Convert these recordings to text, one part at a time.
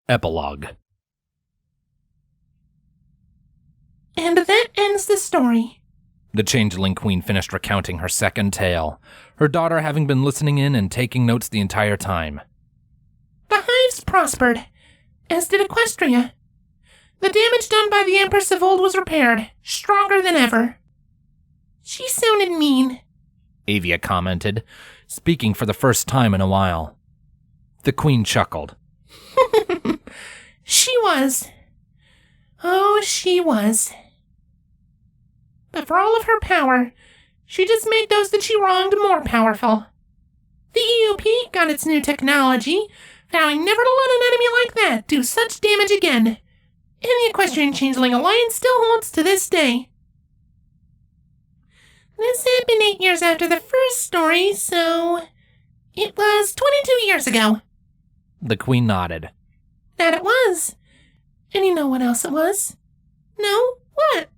Epilogue. And that ends the story. The Changeling Queen finished recounting her second tale, her daughter having been listening in and taking notes the entire time. The Hives prospered, as did Equestria. The damage done by the Empress of old was repaired, stronger than ever. She sounded mean, Avia commented, speaking for the first time in a while. The Queen chuckled. She was. Oh, she was. But for all of her power, she just made those that she wronged more powerful. The EUP got its new technology, vowing never to let an enemy like that do such damage again. And the Equestrian Changeling Alliance still holds to this day. This happened 8 years after the first story, so it was 22 years ago. The Queen nodded. That it was. And you know what else it was? No? What?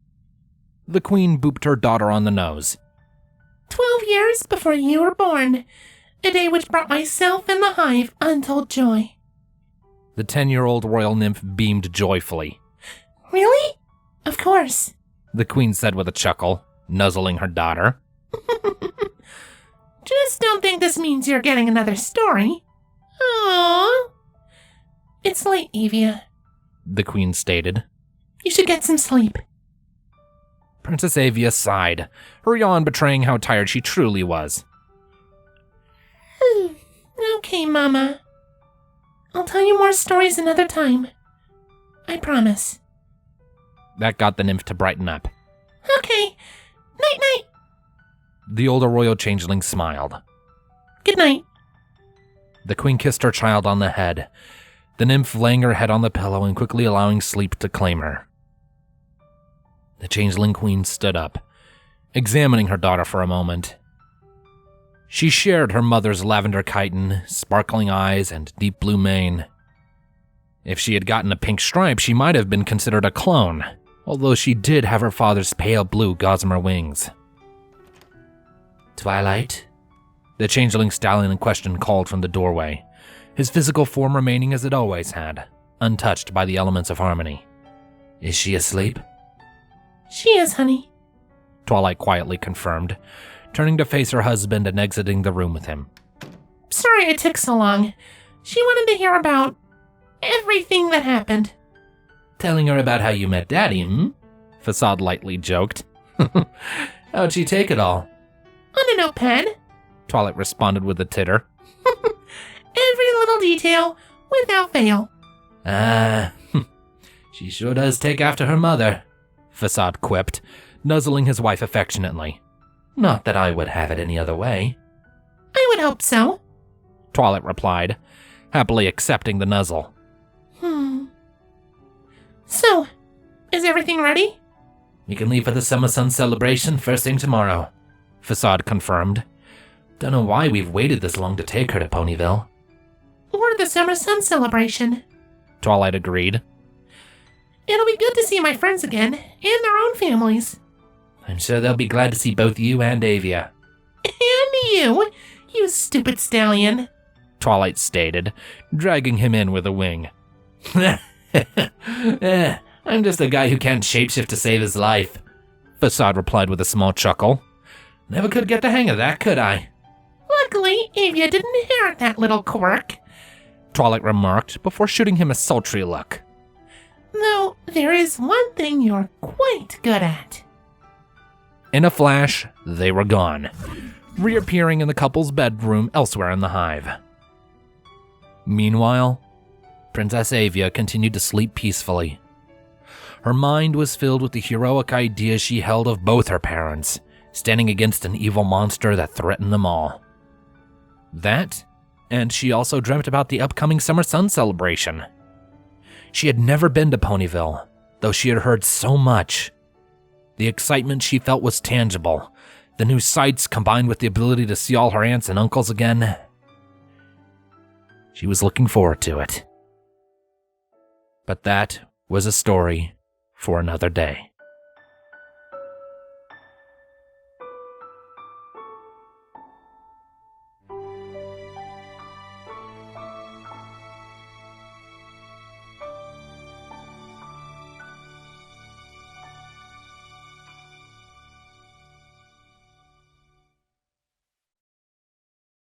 The Queen booped her daughter on the nose. 12 years before you were born. A day which brought myself and the Hive untold joy. The 10-year-old royal nymph beamed joyfully. Really? Of course. The Queen said with a chuckle, nuzzling her daughter. Just don't think this means you're getting another story. Aww. It's late, Avia, the Queen stated. You should get some sleep. Princess Avia sighed, her yawn betraying how tired she truly was. Okay, Mama. I'll tell you more stories another time. I promise. That got the nymph to brighten up. Okay. Night-night. The older royal changeling smiled. Good night. The Queen kissed her child on the head, the nymph laying her head on the pillow and quickly allowing sleep to claim her. The Changeling Queen stood up, examining her daughter for a moment. She shared her mother's lavender chitin, sparkling eyes, and deep blue mane. If she had gotten a pink stripe, she might have been considered a clone, although she did have her father's pale blue gossamer wings. Twilight? The changeling stallion in question called from the doorway, his physical form remaining as it always had, untouched by the elements of harmony. Is she asleep? She is, honey, Twilight quietly confirmed, turning to face her husband and exiting the room with him. Sorry it took so long. She wanted to hear about everything that happened. Telling her about how you met Daddy, Facade lightly joked. How'd she take it all? On a notepad, Twilight responded with a titter. Every little detail, without fail. She sure does take after her mother, Facade quipped, nuzzling his wife affectionately. Not that I would have it any other way. I would hope so, Twilight replied, happily accepting the nuzzle. So, is everything ready? We can leave for the Summer Sun celebration first thing tomorrow, Facade confirmed. Don't know why we've waited this long to take her to Ponyville. Or the Summer Sun celebration, Twilight agreed. It'll be good to see my friends again, and their own families. I'm sure they'll be glad to see both you and Avia. And you stupid stallion, Twilight stated, dragging him in with a wing. I'm just a guy who can't shapeshift to save his life, Facade replied with a small chuckle. Never could get the hang of that, could I? Luckily, Avia didn't inherit that little quirk, Twilight remarked before shooting him a sultry look. Though there is one thing you're quite good at. In a flash, they were gone, reappearing in the couple's bedroom elsewhere in the Hive. Meanwhile, Princess Avia continued to sleep peacefully. Her mind was filled with the heroic ideas she held of both her parents, standing against an evil monster that threatened them all. That, and she also dreamt about the upcoming Summer Sun celebration. She had never been to Ponyville, though she had heard so much. The excitement she felt was tangible, the new sights combined with the ability to see all her aunts and uncles again. She was looking forward to it. But that was a story for another day.